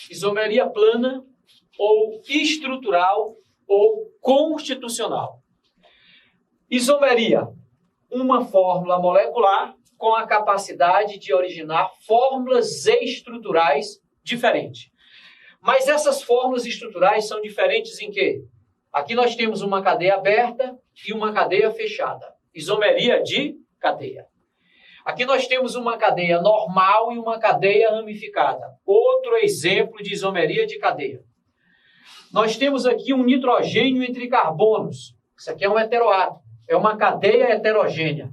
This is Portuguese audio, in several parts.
Isomeria plana ou estrutural ou constitucional. Isomeria, uma fórmula molecular com a capacidade de originar fórmulas estruturais diferentes. Mas essas fórmulas estruturais são diferentes em quê? Aqui nós temos uma cadeia aberta e uma cadeia fechada. Isomeria de cadeia. Aqui nós temos uma cadeia normal e uma cadeia ramificada. Outro exemplo de isomeria de cadeia. Nós temos aqui um nitrogênio entre carbonos. Isso aqui é um heteroátomo. É uma cadeia heterogênea.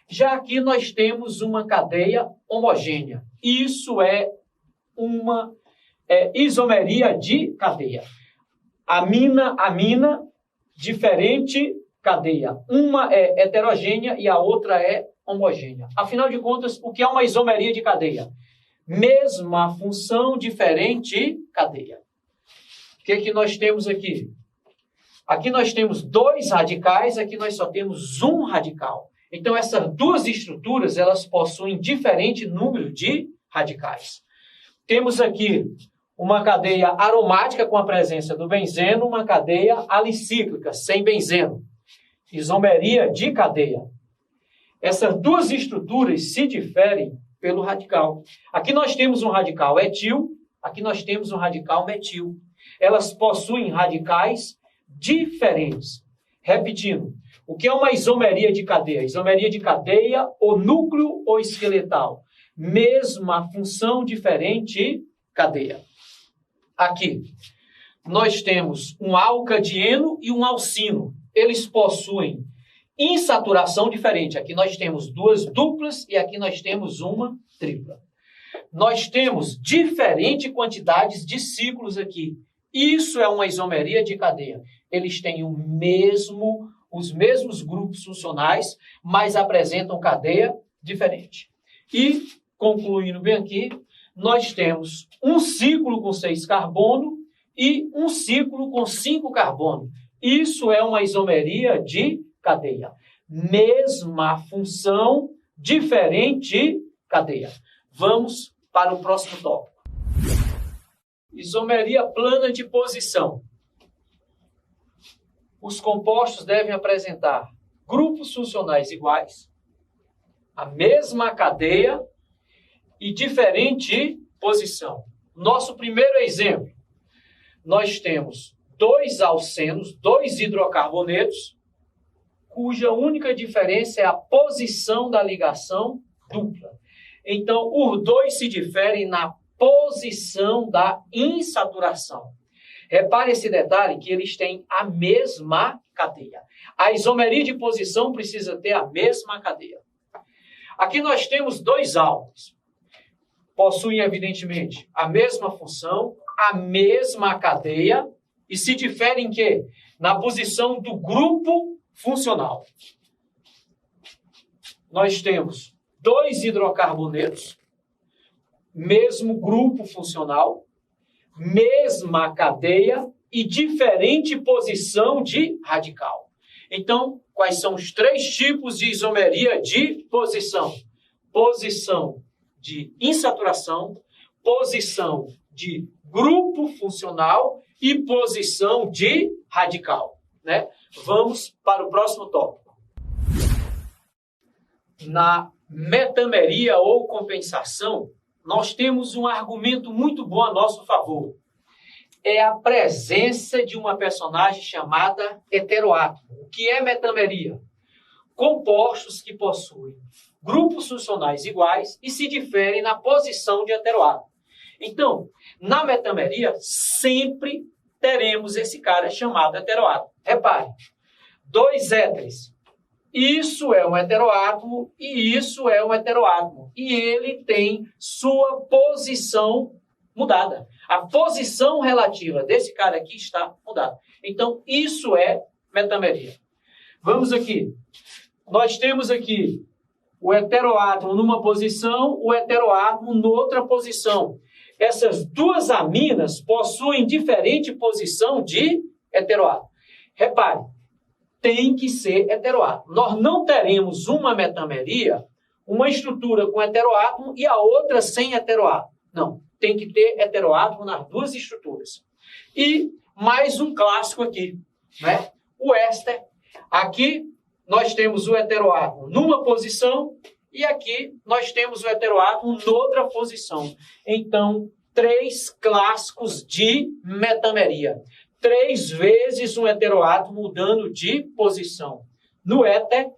Já aqui nós temos uma cadeia homogênea. Isso é uma isomeria de cadeia. Amina, diferente cadeia. Uma é heterogênea e a outra é homogênea. Afinal de contas, o que é uma isomeria de cadeia? Mesma função, diferente cadeia. O que nós temos aqui? Aqui nós temos 2 radicais, aqui nós só temos um radical. Então, essas duas estruturas, elas possuem diferente número de radicais. Temos aqui uma cadeia aromática com a presença do benzeno, uma cadeia alicíclica, sem benzeno. Isomeria de cadeia. Essas duas estruturas se diferem pelo radical. Aqui nós temos um radical etil, aqui nós temos um radical metil. Elas possuem radicais diferentes. Repetindo, o que é uma isomeria de cadeia? Isomeria de cadeia, ou núcleo ou esqueletal. Mesma função, diferente cadeia. Aqui, nós temos um alcadieno e um alcino. Eles possuem insaturação diferente. Aqui nós temos 2 duplas e aqui nós temos uma tripla. Nós temos diferentes quantidades de ciclos aqui. Isso é uma isomeria de cadeia. Eles têm os mesmos grupos funcionais, mas apresentam cadeia diferente. E, concluindo bem aqui, nós temos um ciclo com 6 carbono e um ciclo com 5 carbono. Isso é uma isomeria de cadeia. Mesma função, diferente cadeia. Vamos para o próximo tópico. Isomeria plana de posição. Os compostos devem apresentar grupos funcionais iguais, a mesma cadeia e diferente posição. Nosso primeiro exemplo, nós temos 2 alcenos, 2 hidrocarbonetos, cuja única diferença é a posição da ligação dupla. Então, os 2 se diferem na posição da insaturação. Repare esse detalhe que eles têm a mesma cadeia. A isomeria de posição precisa ter a mesma cadeia. Aqui nós temos 2 álcools. Possuem, evidentemente, a mesma função, a mesma cadeia e se diferem em quê? Na posição do grupo funcional. Nós temos 2 hidrocarbonetos, mesmo grupo funcional, mesma cadeia e diferente posição de radical. Então, quais são os 3 tipos de isomeria de posição? Posição de insaturação, posição de grupo funcional e posição de radical, né? Vamos para o próximo tópico. Na metameria ou compensação, nós temos um argumento muito bom a nosso favor. É a presença de uma personagem chamada heteroátomo. O que é metameria? Compostos que possuem grupos funcionais iguais e se diferem na posição de heteroátomo. Então, na metameria, sempre teremos esse cara chamado heteroátomo. Repare, 2 éteres. Isso é um heteroátomo e isso é um heteroátomo. E ele tem sua posição mudada. A posição relativa desse cara aqui está mudada. Então, isso é metameria. Vamos aqui. Nós temos aqui o heteroátomo numa posição, o heteroátomo noutra posição. Essas 2 aminas possuem diferente posição de heteroátomo. Repare, tem que ser heteroátomo. Nós não teremos uma metameria, uma estrutura com heteroátomo e a outra sem heteroátomo. Não, tem que ter heteroátomo nas duas estruturas. E mais um clássico aqui, né? O éster. Aqui nós temos o heteroátomo numa posição e aqui nós temos o heteroátomo noutra posição. Então, 3 clássicos de metameria. 3 vezes um heteroátomo mudando de posição. No éter,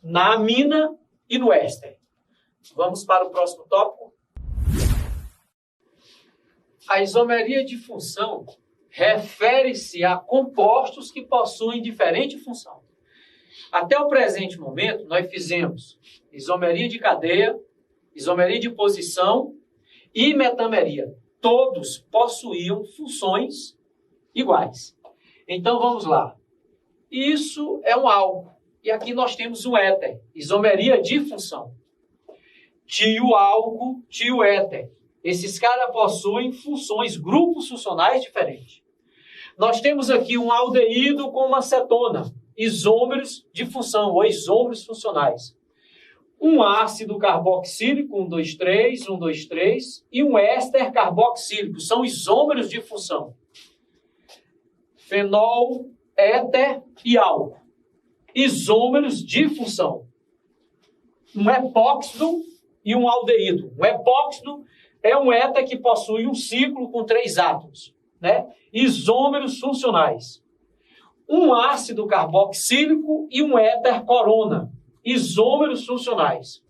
na amina e no éster. Vamos para o próximo tópico. A isomeria de função refere-se a compostos que possuem diferente função. Até o presente momento, nós fizemos isomeria de cadeia, isomeria de posição e metameria. Todos possuíam funções iguais. Então, vamos lá. Isso é um álcool. E aqui nós temos um éter, isomeria de função. Tio álcool, tio éter. Esses caras possuem funções, grupos funcionais diferentes. Nós temos aqui um aldeído com uma cetona, isômeros de função, ou isômeros funcionais. Um ácido carboxílico, 1, 2, 3, 1, 2, 3, e um éster carboxílico, são isômeros de função. Fenol, éter e álcool, isômeros de função. Um epóxido e um aldeído. Um epóxido é um éter que possui um ciclo com 3 átomos, né? Isômeros funcionais. Um ácido carboxílico e um éter corona, isômeros funcionais.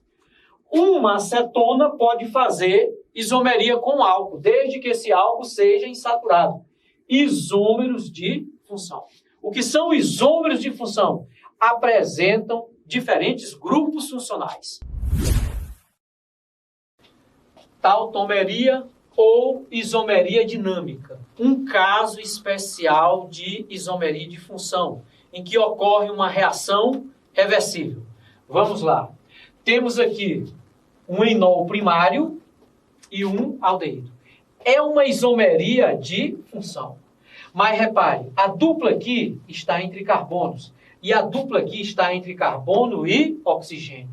Uma acetona pode fazer isomeria com álcool, desde que esse álcool seja insaturado. Isômeros de função. O que são isômeros de função? Apresentam diferentes grupos funcionais. Tautomeria ou isomeria dinâmica. Um caso especial de isomeria de função, em que ocorre uma reação reversível. Vamos lá. Temos aqui um enol primário e um aldeído. É uma isomeria de função. Mas repare, a dupla aqui está entre carbonos e a dupla aqui está entre carbono e oxigênio.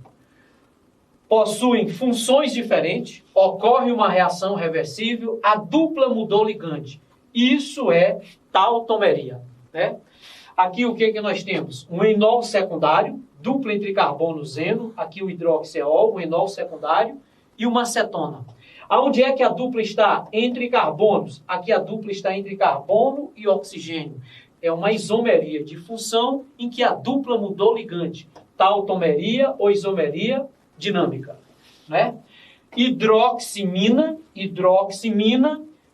Possuem funções diferentes, ocorre uma reação reversível, a dupla mudou ligante. Isso é tautomeria, né? Aqui o que nós temos? Um enol secundário, dupla entre carbono e zeno, aqui o hidroxiol, um enol secundário, e uma acetona. Aonde é que a dupla está? Entre carbonos. Aqui a dupla está entre carbono e oxigênio. É uma isomeria de função em que a dupla mudou ligante. Tautomeria ou isomeria dinâmica, né? Hidroximina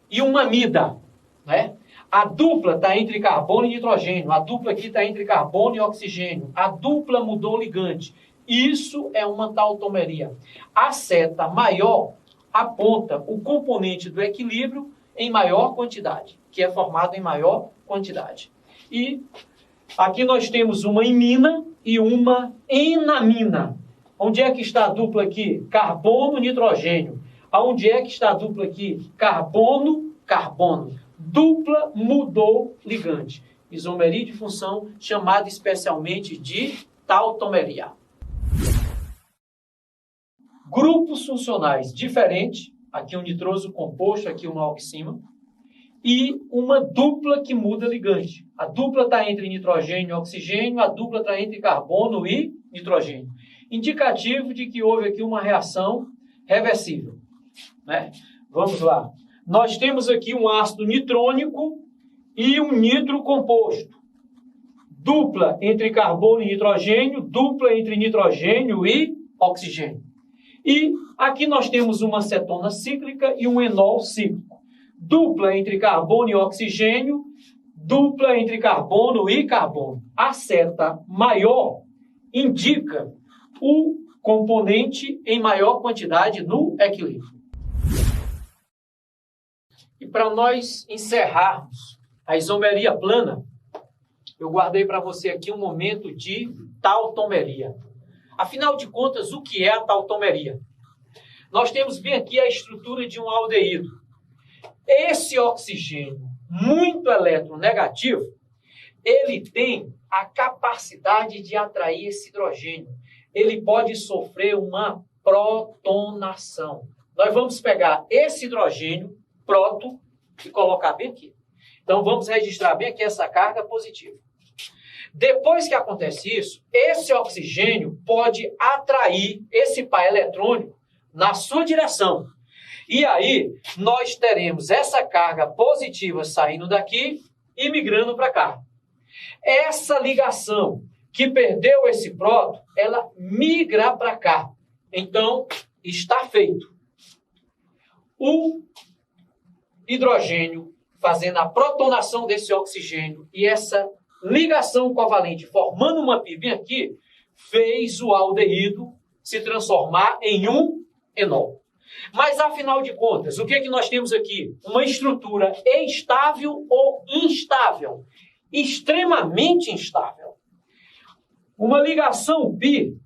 e uma amida, né? A dupla está entre carbono e nitrogênio. A dupla aqui está entre carbono e oxigênio. A dupla mudou ligante. Isso é uma tautomeria. A seta maior aponta o componente do equilíbrio em maior quantidade, que é formado em maior quantidade. E aqui nós temos uma imina e uma enamina. Onde é que está a dupla aqui? Carbono, nitrogênio. Aonde é que está a dupla aqui? Carbono, carbono. Dupla mudou ligante. Isomeria de função, chamada especialmente de tautomeria. Grupos funcionais diferentes. Aqui um nitroso composto, aqui uma oxima. E uma dupla que muda ligante. A dupla está entre nitrogênio e oxigênio, a dupla está entre carbono e nitrogênio. Indicativo de que houve aqui uma reação reversível, né? Vamos lá. Nós temos aqui um ácido nitrônico e um nitro composto. Dupla entre carbono e nitrogênio, dupla entre nitrogênio e oxigênio. E aqui nós temos uma cetona cíclica e um enol cíclico. Dupla entre carbono e oxigênio, dupla entre carbono e carbono. A seta maior indica o componente em maior quantidade no equilíbrio. E para nós encerrarmos a isomeria plana, eu guardei para você aqui um momento de tautomeria. Afinal de contas, o que é a tautomeria? Nós temos bem aqui a estrutura de um aldeído. Esse oxigênio muito eletronegativo, ele tem a capacidade de atrair esse hidrogênio. Ele pode sofrer uma protonação. nós vamos pegar esse hidrogênio próton e colocar bem aqui. Então, vamos registrar bem aqui essa carga positiva. Depois que acontece isso, esse oxigênio pode atrair esse par eletrônico na sua direção. E aí, nós teremos essa carga positiva saindo daqui e migrando para cá. Essa ligação que perdeu esse próton, ela migra para cá. Então, está feito. O hidrogênio fazendo a protonação desse oxigênio e essa ligação covalente formando uma pi bem aqui, fez o aldeído se transformar em um enol. Mas, afinal de contas, o que é que nós temos aqui? Uma estrutura estável ou instável? Extremamente instável. Uma ligação pi,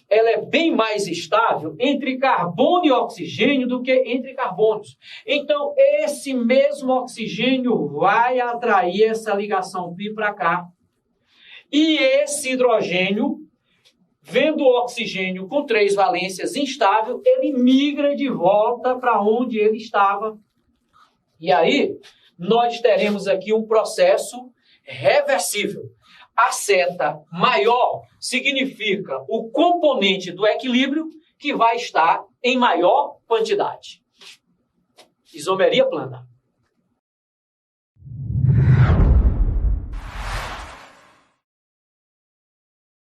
ela é bem mais estável entre carbono e oxigênio do que entre carbonos. Então, esse mesmo oxigênio vai atrair essa ligação pi para cá. E esse hidrogênio, vendo o oxigênio com 3 valências instável, ele migra de volta para onde ele estava. E aí, nós teremos aqui um processo reversível. A seta maior significa o componente do equilíbrio que vai estar em maior quantidade. Isomeria plana.